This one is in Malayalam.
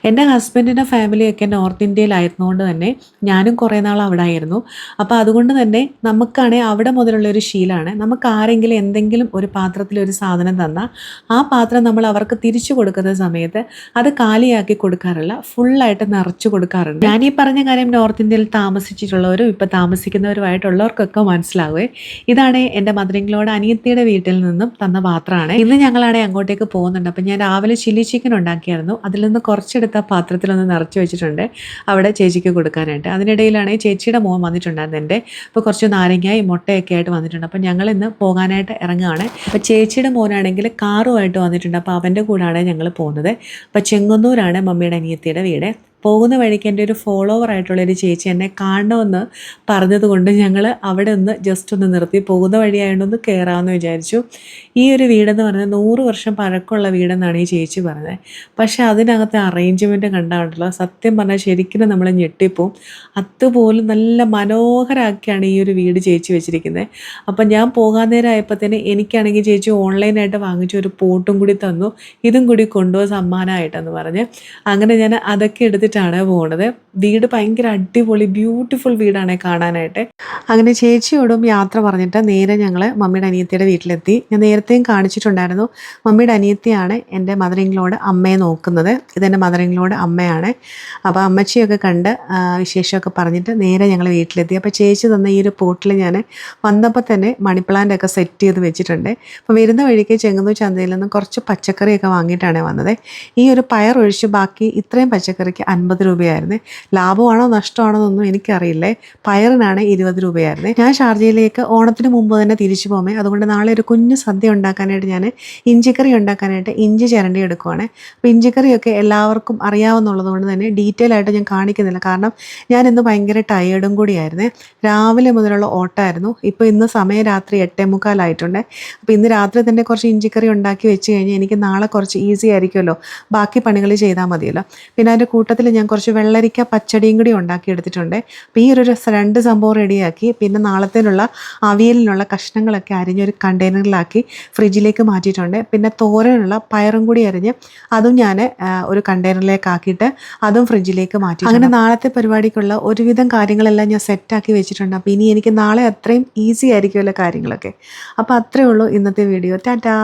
എൻ്റെ ഹസ്ബൻഡിൻ്റെ ഫാമിലിയൊക്കെ നോർത്ത് ഇന്ത്യയിലായിരുന്നുകൊണ്ട് തന്നെ ഞാനും കുറേ നാൾ അവിടെ ആയിരുന്നു. അപ്പോൾ അതുകൊണ്ട് തന്നെ നമുക്കാണെങ്കിൽ അവിടെ മുതലുള്ള ഒരു ശീലമാണ്, നമുക്ക് ആരെങ്കിലും എന്തെങ്കിലും ഒരു പാത്രത്തിൽ ഒരു സാധനം തന്നാൽ ആ പാത്രം നമ്മൾ അവർക്ക് തിരിച്ചു കൊടുക്കുന്ന സമയത്ത് അത് കാലിയാക്കി കൊടുക്കാറില്ല, ഫുള്ളായിട്ട് നിറച്ചു കൊടുക്കാറുണ്ട്. ഞാൻ ഈ പറഞ്ഞ കാര്യം നോർത്ത് ഇന്ത്യയിൽ താമസിച്ചിട്ടുള്ളവരും ഇപ്പോൾ താമസിക്കുന്നവരുമായിട്ടുള്ളവർക്കൊക്കെ മനസ്സിലാവുകയെ. ഇതാണ് എൻ്റെ മദറിൻലോയുടെ അനിയത്തിയുടെ വീട്ടിൽ നിന്നും തന്ന പാത്രമാണ്. ഇന്ന് ഞങ്ങളാണെങ്കിൽ അങ്ങോട്ടേക്ക് പോകുന്നുണ്ട്. അപ്പം ഞാൻ രാവിലെ ചില്ലി ചിക്കൻ ഉണ്ടാക്കിയായിരുന്നു, അതിൽ നിന്ന് കുറച്ചെടുത്ത പാത്രത്തിലൊന്ന് നിറച്ച് വെച്ചിട്ടുണ്ട് അവിടെ ചേച്ചിക്ക് കൊടുക്കാനായിട്ട്. അതിനിടയിലാണ് ചേച്ചിയുടെ മോൻ വന്നിട്ടുണ്ടായിരുന്നു എൻ്റെ. അപ്പോൾ കുറച്ച് നാരങ്ങയും മുട്ടയൊക്കെ ആയിട്ട് വന്നിട്ടുണ്ട്. അപ്പോൾ ഞങ്ങൾ ഇന്ന് പോകാനായിട്ട് ഇറങ്ങുകയാണ്. അപ്പോൾ ചേച്ചിയുടെ മോനാണെങ്കിൽ കാറുമായിട്ട് വന്നിട്ടുണ്ട്. അപ്പോൾ അവൻ്റെ കൂടെയാണ് ഞങ്ങൾ പോകുന്നത്. അപ്പോൾ ചെങ്ങന്നൂരാണ് മമ്മിയുടെ അനിയത്തിയുടെ വീട്. പോകുന്ന വഴിക്ക് എൻ്റെ ഒരു ഫോളോവർ ആയിട്ടുള്ളൊരു ചേച്ചി എന്നെ കാണണമെന്ന് പറഞ്ഞതുകൊണ്ട് ഞങ്ങൾ അവിടെ ഒന്ന് ജസ്റ്റ് ഒന്ന് നിർത്തി, പോകുന്ന വഴിയായതുകൊണ്ടൊന്ന് കയറാമെന്ന് വിചാരിച്ചു. ഈ ഒരു വീടെന്ന് പറഞ്ഞാൽ 100 വർഷം പഴക്കമുള്ള വീടെന്നാണ് ഈ ചേച്ചി പറഞ്ഞത്. പക്ഷേ അതിനകത്തെ അറേഞ്ച്മെൻറ്റ് കണ്ടാണല്ലോ സത്യം പറഞ്ഞാൽ ശരിക്കും നമ്മൾ ഞെട്ടിപ്പോവും. അതുപോലും നല്ല മനോഹരമാക്കിയാണ് ഈ ഒരു വീട് ചേച്ചി വെച്ചിരിക്കുന്നത്. അപ്പം ഞാൻ പോകാൻ നേരം ആയപ്പോൾ തന്നെ എനിക്കാണെങ്കിൽ ചേച്ചി ഓൺലൈനായിട്ട് വാങ്ങിച്ച ഒരു പോട്ടും കൂടി തന്നു, ഇതും കൂടി കൊണ്ടുപോകും സമ്മാനമായിട്ടെന്ന് പറഞ്ഞ്. അങ്ങനെ ഞാൻ അതൊക്കെ എടുത്തിട്ടാണ് പോകുന്നത്. വീട് ഭയങ്കര അടിപൊളി ബ്യൂട്ടിഫുൾ വീടാണ് കാണാനായിട്ട്. അങ്ങനെ ചേച്ചിയോടും യാത്ര പറഞ്ഞിട്ട് നേരെ ഞങ്ങൾ മമ്മിയുടെ അനിയത്തിയുടെ വീട്ടിലെത്തി. ഞാൻ നേരത്തെയും കാണിച്ചിട്ടുണ്ടായിരുന്നു, മമ്മിയുടെ അനിയത്തിയാണ് എൻ്റെ മദറിൻലോയുടെ അമ്മയെ നോക്കുന്നത്. ഇതെൻ്റെ മദറിൻലോയുടെ അമ്മയാണ്. അപ്പോൾ അമ്മച്ചിയൊക്കെ കണ്ട് വിശേഷമൊക്കെ പറഞ്ഞിട്ട് നേരെ ഞങ്ങൾ വീട്ടിലെത്തി. അപ്പോൾ ചേച്ചി തന്ന ഈ ഒരു പോട്ടിൽ ഞാൻ വന്നപ്പോൾ തന്നെ മണി പ്ലാന്റ് ഒക്കെ സെറ്റ് ചെയ്ത് വെച്ചിട്ടുണ്ട്. അപ്പോൾ വരുന്ന വഴിക്ക് ചെങ്ങന്നൂർ ചന്തയിൽ നിന്ന് കുറച്ച് പച്ചക്കറിയൊക്കെ വാങ്ങിയിട്ടാണ് വന്നത്. ഈ ഒരു പയർ ഒഴിച്ച് ബാക്കി ഇത്രയും പച്ചക്കറിക്ക് 50 രൂപയായിരുന്നു. ലാഭമാണോ നഷ്ടമാണോ എന്നൊന്നും എനിക്കറിയില്ലേ. പയറിനാണ് 20 രൂപയായിരുന്നു. ഞാൻ ഷാർജയിലേക്ക് ഓണത്തിന് മുമ്പ് തന്നെ തിരിച്ചു പോകുമേ, അതുകൊണ്ട് നാളെ ഒരു കുഞ്ഞു സദ്യ ഉണ്ടാക്കാനായിട്ട് ഞാൻ ഇഞ്ചിക്കറി ഉണ്ടാക്കാനായിട്ട് ഇഞ്ചി ചിരണ്ടി എടുക്കുവാണ്. അപ്പോൾ ഇഞ്ചിക്കറിയൊക്കെ എല്ലാവർക്കും അറിയാവുന്നുള്ളത് കൊണ്ട് തന്നെ ഡീറ്റെയിൽ ആയിട്ട് ഞാൻ കാണിക്കുന്നില്ല, കാരണം ഞാൻ ഇന്ന് ഭയങ്കര ടയേർഡും കൂടിയായിരുന്നു. രാവിലെ മുതലുള്ള ഓട്ടമായിരുന്നു. ഇപ്പോൾ ഇന്ന് സമയം രാത്രി 8:45 ആയിട്ടുണ്ട്. അപ്പോൾ ഇന്ന് രാത്രി തന്നെ കുറച്ച് ഇഞ്ചിക്കറി ഉണ്ടാക്കി വെച്ച് കഴിഞ്ഞാൽ എനിക്ക് നാളെ കുറച്ച് ഈസി ആയിരിക്കുമല്ലോ, ബാക്കി പണികൾ ചെയ്താൽ മതിയല്ലോ. പിന്നെ അതിൻ്റെ കൂട്ടത്തിൽ ഞാൻ കുറച്ച് വെള്ളരിക്ക പച്ചടിയും കൂടി ഉണ്ടാക്കി എടുത്തിട്ടുണ്ട്. അപ്പോൾ ഈ ഒരു 2 സംഭവം റെഡിയാക്കി പിന്നെ നാളത്തേനുള്ള അവിയലിനുള്ള കഷ്ണങ്ങളൊക്കെ അരിഞ്ഞൊരു കണ്ടെയ്നറിലാക്കി ഫ്രിഡ്ജിലേക്ക് മാറ്റിയിട്ടുണ്ട്. പിന്നെ തോരനുള്ള പയറും കൂടി അരിഞ്ഞ് അതും ഞാൻ ഒരു കണ്ടെയ്നറിലേക്ക് ആക്കിയിട്ട് അതും ഫ്രിഡ്ജിലേക്ക് മാറ്റി. അങ്ങനെ നാളത്തെ പരിപാടിക്കുള്ള ഒരുവിധം കാര്യങ്ങളെല്ലാം ഞാൻ സെറ്റാക്കി വെച്ചിട്ടുണ്ട്. അപ്പോൾ ഇനി എനിക്ക് നാളെ അത്രയും ഈസി ആയിരിക്കുമല്ലോ കാര്യങ്ങളൊക്കെ. അപ്പോൾ അത്രയേ ഉള്ളൂ ഇന്നത്തെ വീഡിയോ. ടാറ്റാ.